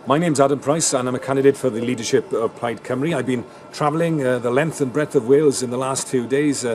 My name's Adam Price and I'm a candidate for the leadership of Plaid Cymru. I've been travelling the length and breadth of Wales in the last few days,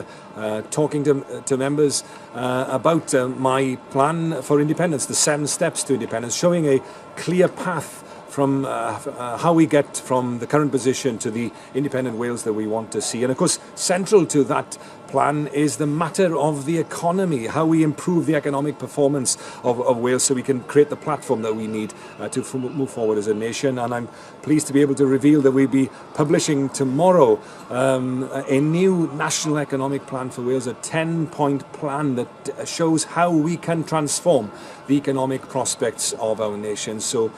talking to members about my plan for independence, the 7 steps to independence, showing a clear path from how we get from the current position to the independent Wales that we want to see. And of course, central to that plan is the matter of the economy, how we improve the economic performance of Wales so we can create the platform that we need to move forward as a nation. And I'm pleased to be able to reveal that we'll be publishing tomorrow a new national economic plan for Wales, a 10-point plan that shows how we can transform the economic prospects of our nation. So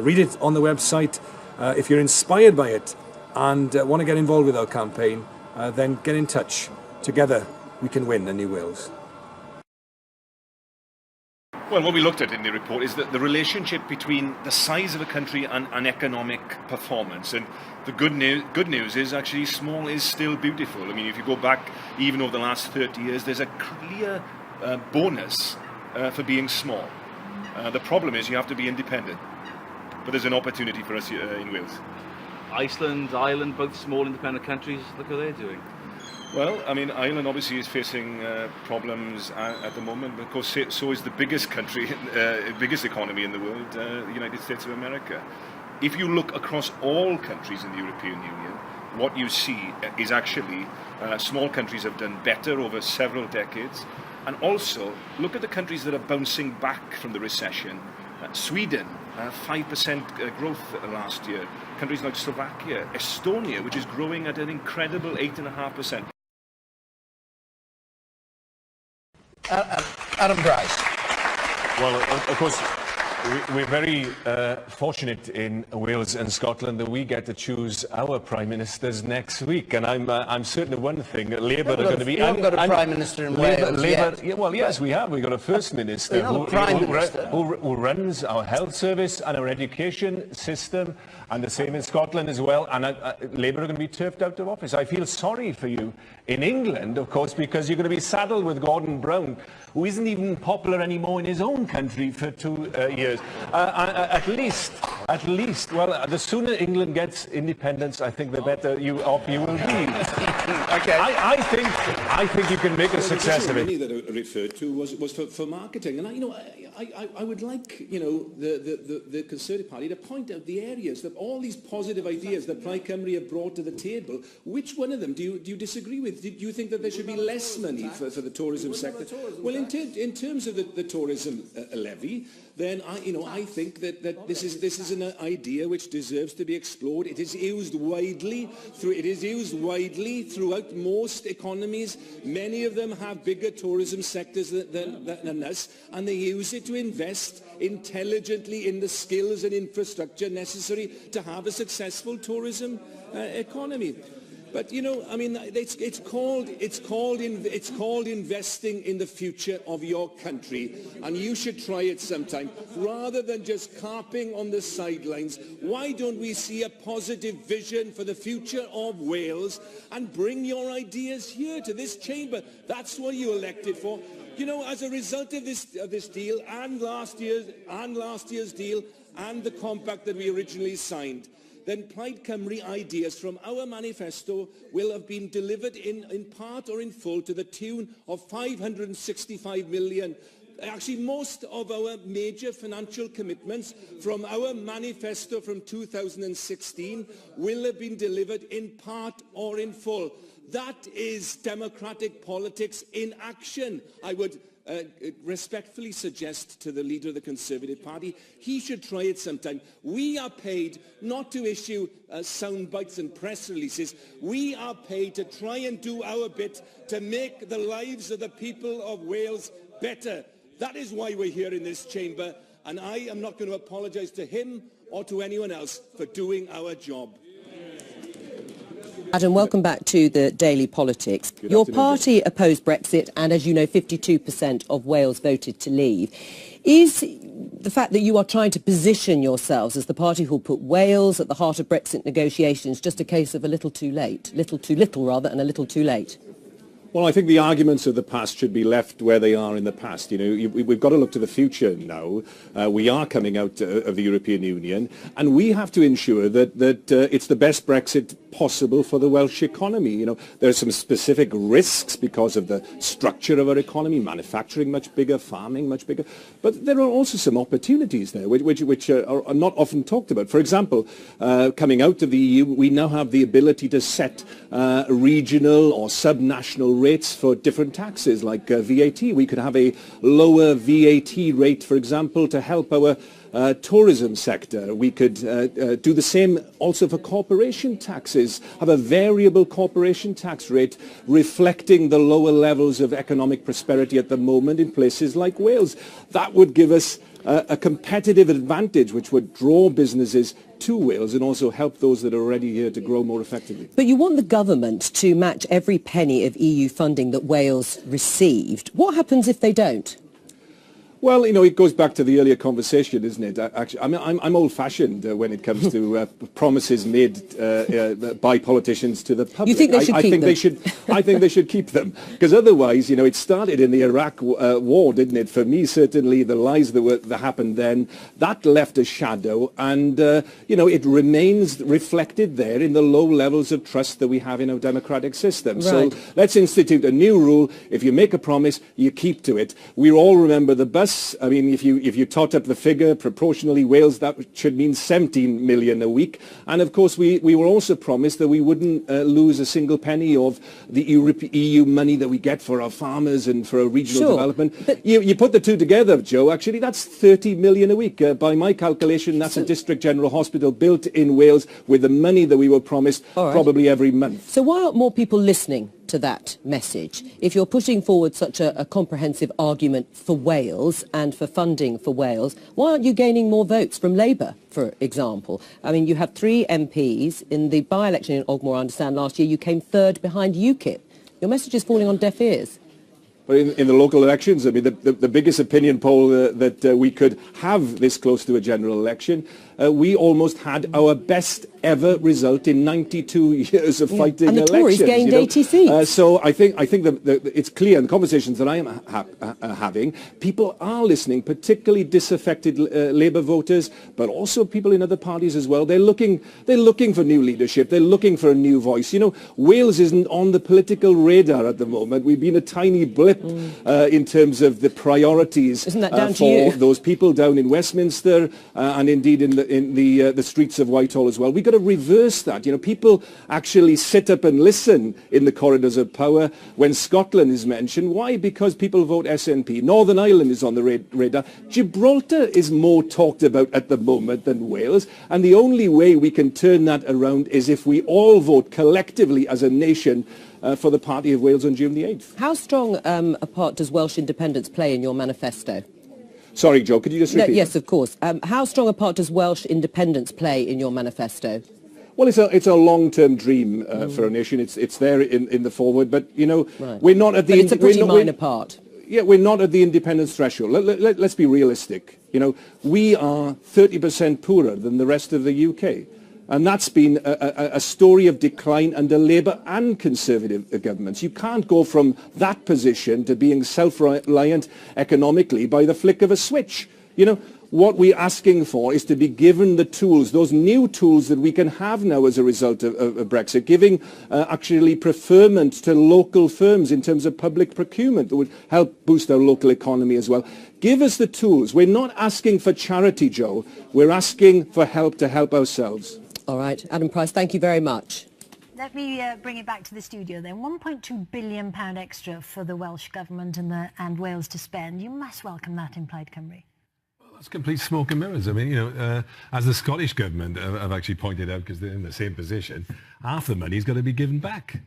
read it on the website. If you're inspired by it and want to get involved with our campaign, then get in touch. Together, we can win a new Wales. Well, what we looked at in the report is that the relationship between the size of a country and economic performance. And the good news is actually small is still beautiful. I mean, if you go back even over the last 30 years, there's a clear bonus for being small. The problem is you have to be independent. But there's an opportunity for us in Wales. Iceland, Ireland, both small independent countries, look how they're doing. Well, I mean, Ireland obviously is facing problems at the moment, but of course so is the biggest country, biggest economy in the world, the United States of America. If you look across all countries in the European Union, what you see is actually small countries have done better over several decades. And also, look at the countries that are bouncing back from the recession. Sweden, 5% growth last year. Countries like Slovakia, Estonia, which is growing at an incredible 8.5%. Adam Price. Well, of course, we're very fortunate in Wales and Scotland that we get to choose our Prime Ministers next week. And I'm certain of one thing, that Labour are going to be... We haven't got a Prime Minister in Wales yet. Yeah, well, yes, we have. We've got a First Minister who runs our health service and our education system, and the same in Scotland as well. And Labour are going to be turfed out of office. I feel sorry for you in England, of course, because you're going to be saddled with Gordon Brown, who isn't even popular anymore in his own country for 2 years. At least, well, the sooner England gets independence, I think the better off you will be. Okay. I think you can make a success of it. The money that I referred to was for marketing, and I would like the Conservative Party to point out the areas that all these positive ideas that Plaid Cymru have brought to the table. Which one of them do you disagree with? Do you think that there should be less money for the tourism sector? Well, in terms of the tourism levy, then I think that this is an idea which deserves to be explored. It is used widely throughout most economies. Many of them have bigger tourism sectors than us, and they use it to invest intelligently in the skills and infrastructure necessary to have a successful tourism economy. But I mean, it's called investing in the future of your country, and you should try it sometime. Rather than just carping on the sidelines, why don't we see a positive vision for the future of Wales and bring your ideas here to this chamber? That's what you elected for. As a result of this deal and last year's deal and the compact that we originally signed, then Plaid Cymru ideas from our manifesto will have been delivered in part or in full to the tune of 565 million. Actually, most of our major financial commitments from our manifesto from 2016 will have been delivered in part or in full. That is democratic politics in action. I would respectfully suggest to the leader of the Conservative Party, he should try it sometime. We are paid not to issue sound bites and press releases. We are paid to try and do our bit to make the lives of the people of Wales better. That is why we're here in this chamber, and I am not going to apologise to him or to anyone else for doing our job. Adam, welcome back to the Daily Politics. Your party opposed Brexit, and as you know, 52% of Wales voted to leave. Is the fact that you are trying to position yourselves as the party who will put Wales at the heart of Brexit negotiations just a case of a little too late? Little too little, rather, and a little too late? Well, I think the arguments of the past should be left where they are in the past. We've got to look to the future now. We are coming out of the European Union, and we have to ensure that it's the best Brexit possible for the Welsh economy. There are some specific risks because of the structure of our economy, manufacturing much bigger, farming much bigger, but there are also some opportunities there which are not often talked about. For example, coming out of the EU, we now have the ability to set regional or subnational rates for different taxes like VAT. We could have a lower VAT rate, for example, to help our tourism sector. We could do the same also for corporation taxes, have a variable corporation tax rate reflecting the lower levels of economic prosperity at the moment in places like Wales. That would give us a competitive advantage which would draw businesses to Wales and also help those that are already here to grow more effectively. But you want the government to match every penny of EU funding that Wales received. What happens if they don't? Well, it goes back to the earlier conversation, isn't it? Actually, I'm old-fashioned when it comes to promises made by politicians to the public. You think they should keep them? I think they should keep them, because otherwise, it started in the Iraq war, didn't it? For me, certainly, the lies that happened then, that left a shadow, and it remains reflected there in the low levels of trust that we have in our democratic system. Right. So let's institute a new rule. If you make a promise, you keep to it. We all remember the bus. I mean, if you tot up the figure proportionally, Wales, that should mean 17 million a week. And of course, we were also promised that we wouldn't lose a single penny of the EU money that we get for our farmers and for our regional development. But you put the two together, Joe, actually, that's 30 million a week. By my calculation, that's a district general hospital built in Wales with the money that we were promised probably every month. So why aren't more people listening to that message? If you're putting forward such a comprehensive argument for Wales and for funding for Wales, why aren't you gaining more votes from Labour, for example? I mean, you have 3 MPs. In the by-election in Ogmore, I understand, last year you came third behind UKIP. Your message is falling on deaf ears. But in the local elections, I mean, the biggest opinion poll that we could have this close to a general election, we almost had our best ever result in 92 years of fighting elections. And the Tories gained 80 seats. So I think that it's clear in the conversations that I am having, people are listening, particularly disaffected Labour voters, but also people in other parties as well. They're looking for new leadership. They're looking for a new voice. Wales isn't on the political radar at the moment. We've been a tiny blip in terms of the priorities for those people down in Westminster and indeed in the streets of Whitehall as well. We've got to reverse that. People actually sit up and listen in the corridors of power when Scotland is mentioned. Why? Because people vote SNP. Northern Ireland is on the radar. Gibraltar is more talked about at the moment than Wales, and the only way we can turn that around is if we all vote collectively as a nation for the Party of Wales on June the 8th. How strong a part does Welsh independence play in your manifesto? Sorry, Joe, could you just repeat? No, yes, of course. How strong a part does Welsh independence play in your manifesto? Well, it's a long-term dream for a nation. It's there in the forward, but we're not at the. But it's a pretty minor part. Yeah, we're not at the independence threshold. Let's be realistic. We are 30% poorer than the rest of the UK. And that's been a story of decline under Labour and Conservative governments. You can't go from that position to being self-reliant economically by the flick of a switch. What we're asking for is to be given the tools, those new tools that we can have now as a result of Brexit, giving actually preferment to local firms in terms of public procurement that would help boost our local economy as well. Give us the tools. We're not asking for charity, Joe. We're asking for help to help ourselves. All right. Adam Price, thank you very much. Let me bring it back to the studio then. £1.2 billion extra for the Welsh Government and Wales to spend. You must welcome that in Plaid Cymru. Well, that's complete smoke and mirrors. I mean, as the Scottish Government have actually pointed out, because they're in the same position, half the money's got to be given back.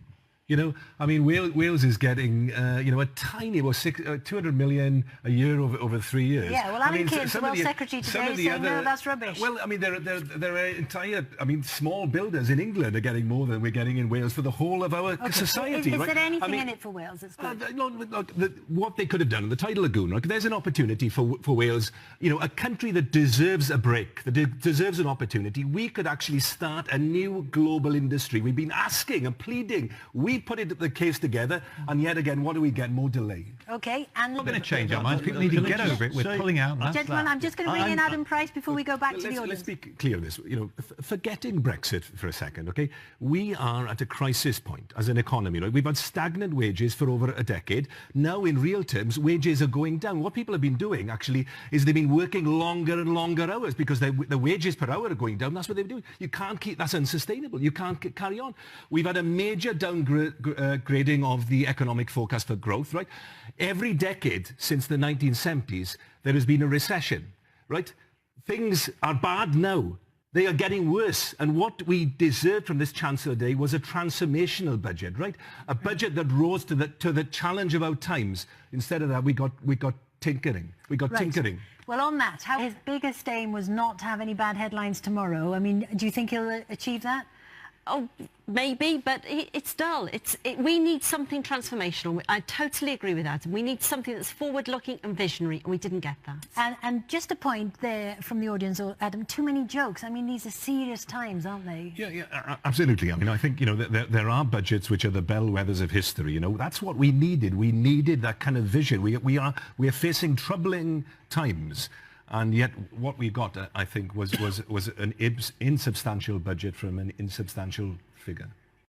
I mean, Wales is getting, a tiny, 200 million a year over 3 years. Yeah, well, Alan Kidd, the Welsh Secretary today, saying, no, that's rubbish. Well, I mean, there are entire, small builders in England are getting more than we're getting in Wales for the whole of our society. Is there anything in it for Wales that's good? What they could have done in the Tidal Lagoon, there's an opportunity for Wales, a country that deserves a break, that deserves an opportunity. We could actually start a new global industry. We've been asking and pleading. We we put the case together, and yet again, what do we get? More delay. Okay, and we're going to change our minds. People need to get over it. We're pulling out. Gentlemen, I'm just going to bring in Adam Price before we go back to the audience. Let's be clear on this. You know, forgetting Brexit for a second, okay? We are at a crisis point as an economy. Right? We've had stagnant wages for over a decade. Now, in real terms, wages are going down. What people have been doing, actually, is they've been working longer and longer hours because the wages per hour are going down. That's what they're doing. You can't keep, that's unsustainable. You can't carry on. We've had a major downgrading of the economic forecast for growth, right? Every decade since the 1970s, there has been a recession, right? Things are bad now. They are getting worse. And what we deserved from this Chancellor Day was a transformational budget, right? A budget that rose to the challenge of our times. Instead of that, we got tinkering. We got tinkering. Well, on that, his biggest aim was not to have any bad headlines tomorrow. I mean, do you think he'll achieve that? Oh, maybe, but it's dull. We need something transformational. I totally agree with that. We need something that's forward-looking and visionary, and we didn't get that. And just a point there from the audience, Adam, too many jokes. I mean, these are serious times, aren't they? Yeah, absolutely. I mean, I think, you know, there are budgets which are the bellwethers of history, you know. That's what we needed. We needed that kind of vision. We are facing troubling times. And yet what we got, I think, was an insubstantial budget from an insubstantial figure.